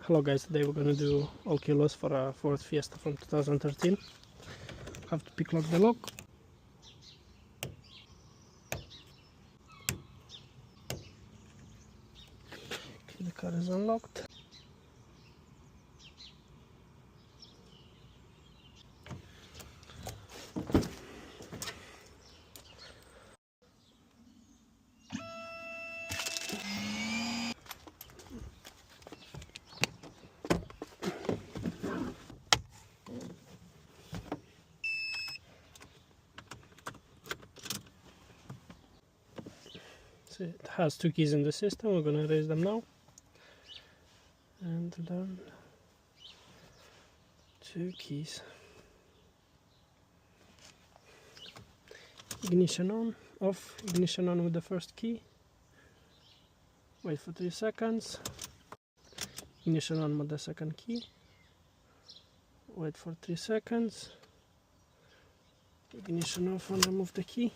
Hello guys, today we're gonna do all kilos for a Ford Fiesta from 2013. Have to pick lock the lock. Okay, the car is unlocked. So it has two keys in the system. We're gonna raise them now. And then two keys. Ignition on, off, ignition on with the first key. Wait for 3 seconds. Ignition on with the second key. Wait for 3 seconds. Ignition off and remove the key.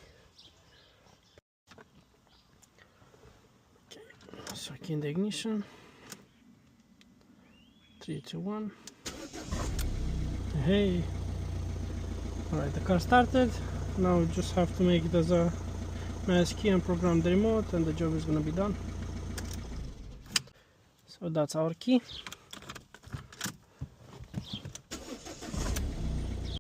Okay, so key in the ignition. 3, 2, 1. Hey! Alright, the car started. Now we just have to make it as a nice key and program the remote, and the job is gonna be done. So that's our key.